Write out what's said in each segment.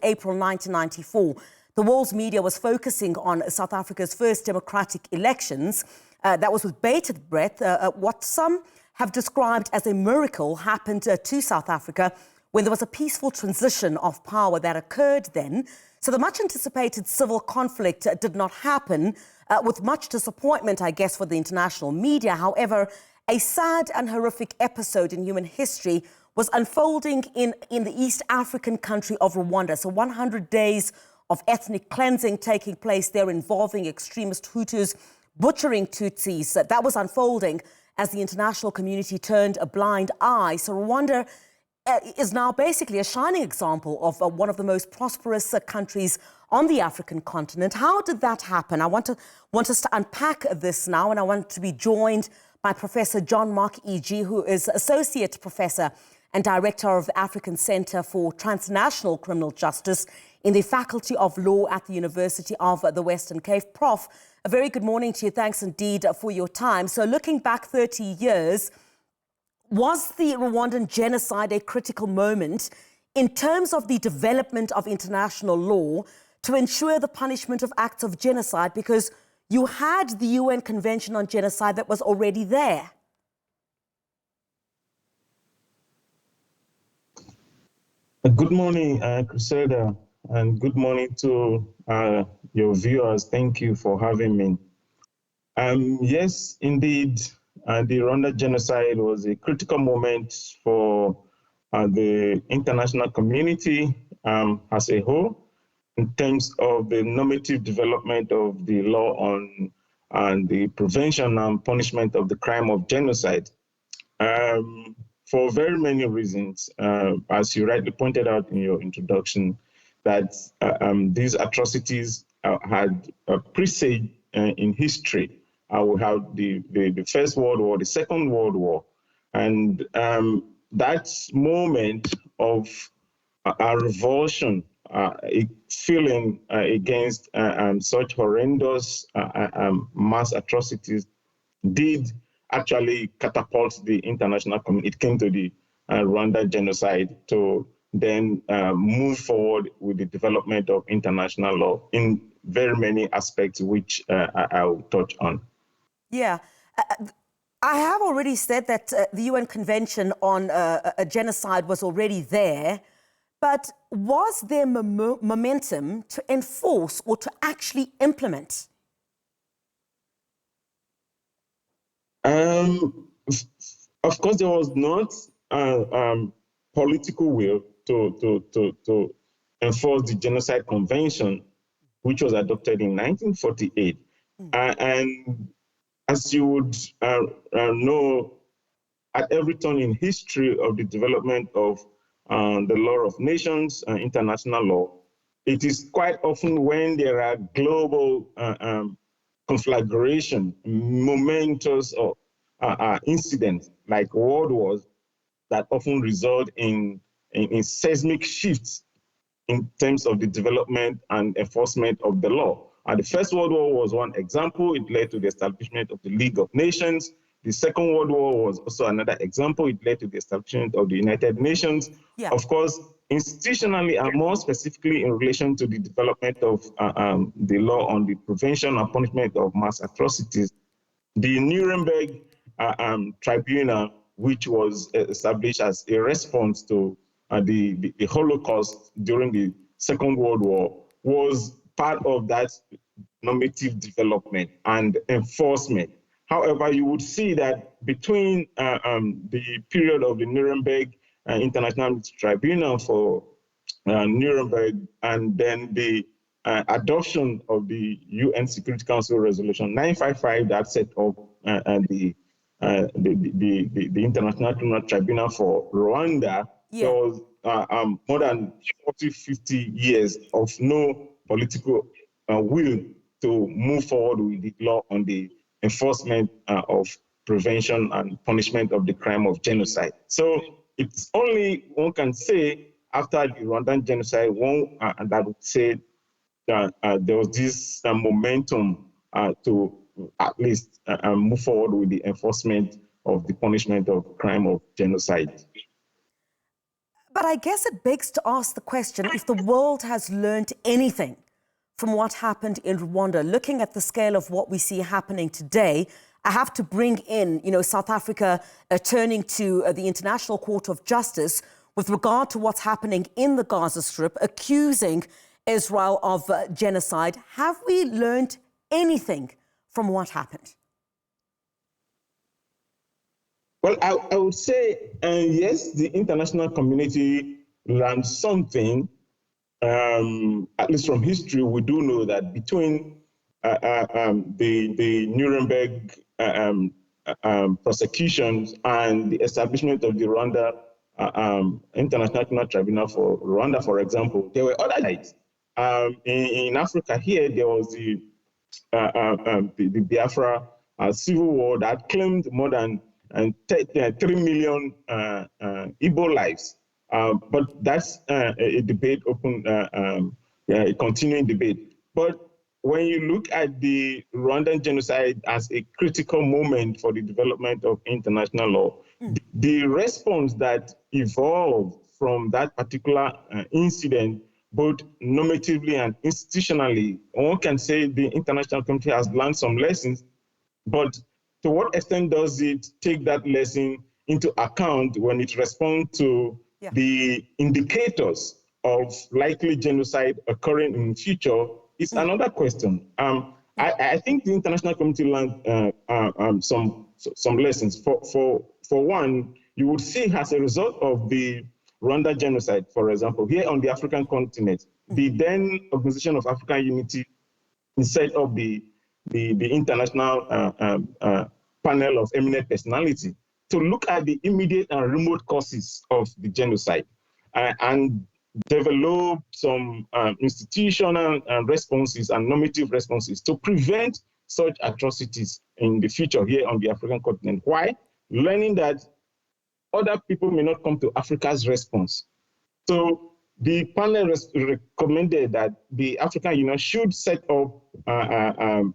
April 1994, the world's media was focusing on South Africa's first democratic elections. That was with bated breath. What some have described as a miracle happened to South Africa when there was a peaceful transition of power that occurred then. So the much anticipated civil conflict did not happen, with much disappointment, I guess, for the international media. However, a sad and horrific episode in human history was unfolding in the East African country of Rwanda. So 100 days of ethnic cleansing taking place there involving extremist Hutus butchering Tutsis. That was unfolding as the international community turned a blind eye. So Rwanda is now basically a shining example of one of the most prosperous countries on the African continent. How did that happen? I want us to unpack this now, and I want to be joined by Professor John Mark E.G., who is Associate Professor and Director of the African Center for Transnational Criminal Justice in the Faculty of Law at the University of the Western Cape. Prof, a very good morning to you. Thanks indeed for your time. So looking back 30 years, was the Rwandan genocide a critical moment in terms of the development of international law to ensure the punishment of acts of genocide? Because you had the UN Convention on Genocide that was already there. Good morning, Crusader, and good morning to your viewers. Thank you for having me. Yes, indeed, the Rwanda genocide was a critical moment for the international community as a whole in terms of the normative development of the law on the prevention and punishment of the crime of genocide. For very many reasons, as you rightly pointed out in your introduction, that these atrocities had presaged in history. We have the First World War, the Second World War, and that moment of a revulsion, a feeling against such horrendous mass atrocities did actually catapult the international community. It came to the Rwanda genocide to then move forward with the development of international law in very many aspects, which I will touch on. Yeah. I have already said that the UN Convention on a genocide was already there, but was there momentum to enforce or to actually implement? Of course, there was not political will to enforce the Genocide Convention, which was adopted in 1948. And as you would know, at every turn in history of the development of the law of nations, international law, it is quite often when there are global conflagration, momentous incidents like world wars that often result in seismic shifts in terms of the development and enforcement of the law. The First World War was one example. It led to the establishment of the League of Nations. The Second World War was also another example. It led to the establishment of the United Nations. Yeah. Of course, institutionally and more specifically in relation to the development of the law on the prevention and punishment of mass atrocities, the Nuremberg Tribunal, which was established as a response to the Holocaust during the Second World War, was part of that normative development and enforcement. However, you would see that between the period of the Nuremberg International Tribunal for Nuremberg and then the adoption of the UN Security Council Resolution 955 that set up the International Criminal Tribunal for Rwanda, there was more than 40, 50 years of no political will to move forward with the law on the enforcement of prevention and punishment of the crime of genocide. So it's only one can say after the Rwandan genocide, that would say that there was this momentum to at least move forward with the enforcement of the punishment of crime of genocide. But I guess it begs to ask the question, if the world has learned anything from what happened in Rwanda, looking at the scale of what we see happening today, I have to bring in, South Africa turning to the International Court of Justice with regard to what's happening in the Gaza Strip, accusing Israel of genocide. Have we learned anything from what happened? Well, I would say, yes, the international community learned something. At least from history, we do know that between the Nuremberg prosecutions and the establishment of the Rwanda International Tribunal for Rwanda, for example, there were other sides. In Africa here, there was the Biafra civil war that claimed more than 3 million Igbo lives. But that's a debate, a continuing debate. But when you look at the Rwandan genocide as a critical moment for the development of international law, the response that evolved from that particular incident, both normatively and institutionally, one can say the international community has learned some lessons, but to what extent does it take that lesson into account when it responds to the indicators of likely genocide occurring in the future is another question. I think the international community learned some lessons. For one, you would see as a result of the Rwanda genocide, for example, here on the African continent, the then Organization of African Unity set up the international panel of eminent personality to look at the immediate and remote causes of the genocide and develop some institutional responses and normative responses to prevent such atrocities in the future here on the African continent. Why? Learning that other people may not come to Africa's response. So the panel recommended that the African Union should set up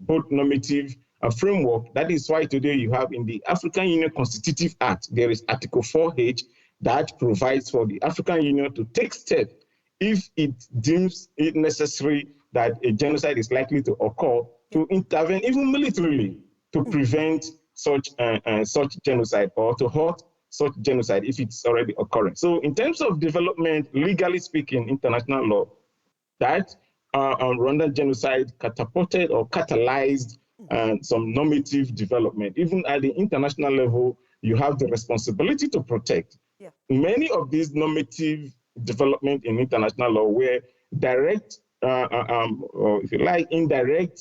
both normative framework. That is why today you have in the African Union Constitutive Act, there is Article 4H that provides for the African Union to take steps if it deems it necessary that a genocide is likely to occur, to intervene even militarily to prevent such genocide or to halt such genocide if it's already occurring. So in terms of development, legally speaking, international law, that Rwanda genocide catapulted or catalyzed some normative development. Even at the international level, you have the responsibility to protect. Yeah. Many of these normative development in international law were direct, or if you like, indirect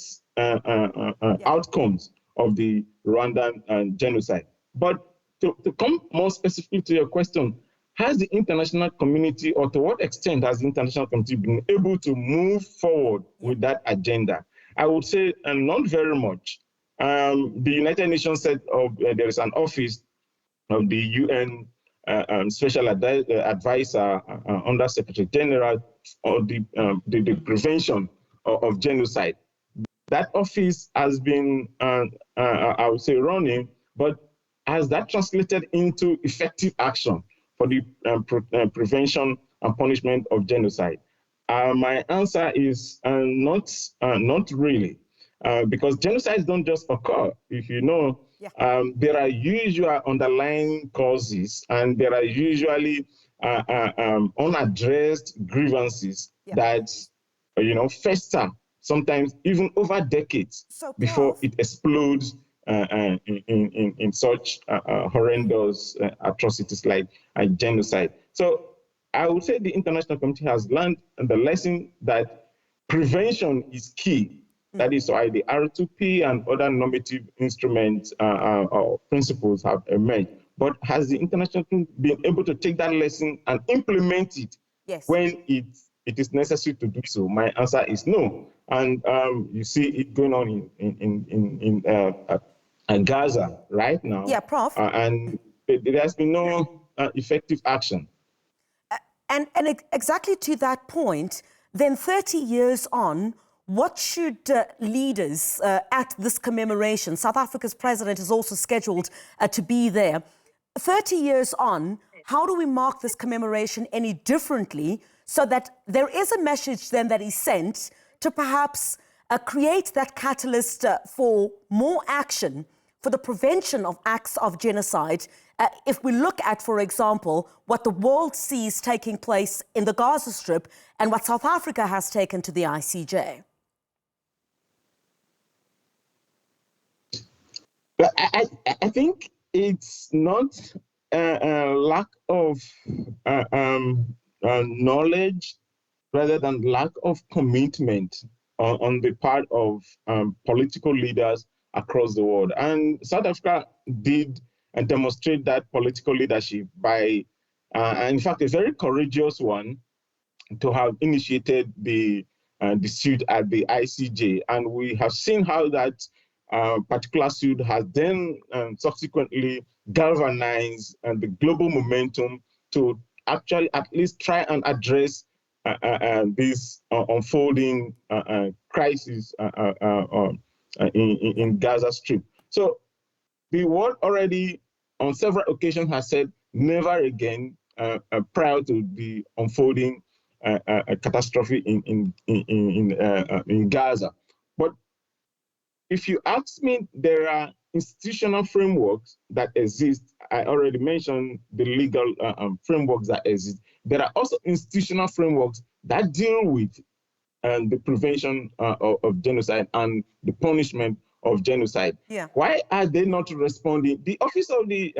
outcomes of the Rwandan genocide. But to come more specifically to your question, has the international community, or to what extent has the international community been able to move forward with that agenda? I would say not very much. The United Nations said there is an office of the UN Special Advisor under Secretary General of the prevention of genocide. That office has been, I would say, running, but has that translated into effective action for the prevention and punishment of genocide? My answer is not really, because genocides don't just occur. If you know, there are usual underlying causes, and there are usually unaddressed grievances that fester, sometimes even over decades, before it explodes in such horrendous atrocities like genocide. So I would say the international community has learned the lesson that prevention is key. That is why the R2P and other normative instruments or principles have emerged. But has the international community been able to take that lesson and implement it when it is necessary to do so? My answer is no. And you see it going on in Gaza right now. Yeah, Prof. And there has been no effective action. And exactly to that point, then 30 years on, what should leaders at this commemoration, South Africa's president is also scheduled to be there. 30 years on, how do we mark this commemoration any differently so that there is a message then that is sent to perhaps create that catalyst for more action for the prevention of acts of genocide? If we look at, for example, what the world sees taking place in the Gaza Strip and what South Africa has taken to the ICJ. I think it's not a lack of knowledge rather than lack of commitment on the part of political leaders across the world. And South Africa did demonstrate that political leadership by, in fact, a very courageous one, to have initiated the suit at the ICJ. And we have seen how that particular suit has then subsequently galvanized the global momentum to actually at least try and address this unfolding crisis in Gaza Strip. So the world already on several occasions has said never again prior to the unfolding catastrophe in Gaza. But if you ask me, there are institutional frameworks that exist. I already mentioned the legal frameworks that exist. There are also institutional frameworks that deal with the prevention of genocide and the punishment of genocide. Yeah. Why are they not responding? The office of the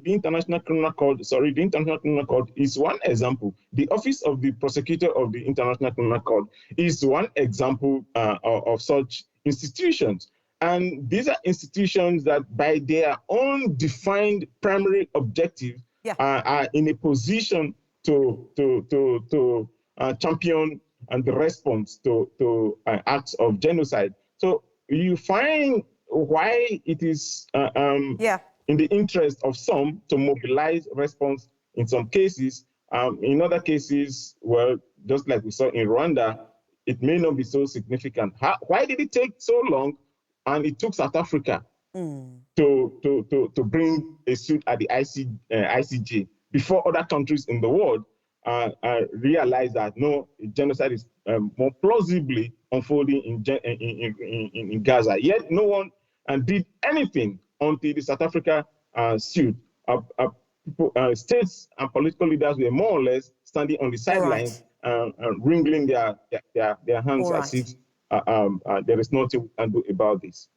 International Criminal Court, the International Criminal Court is one example. The office of the prosecutor of the International Criminal Court is one example of such institutions. And these are institutions that by their own defined primary objective are in a position to champion and the response to acts of genocide. So you find why it is in the interest of some to mobilize response in some cases. In other cases, well, just like we saw in Rwanda, it may not be so significant. Why did it take so long? And it took South Africa to bring a suit at the ICJ before other countries in the world realized that no, genocide is more plausibly unfolding in Gaza. Yet no one did anything until the South Africa suit. States and political leaders were more or less standing on the sidelines, wringing their hands as if there is nothing we can do about this.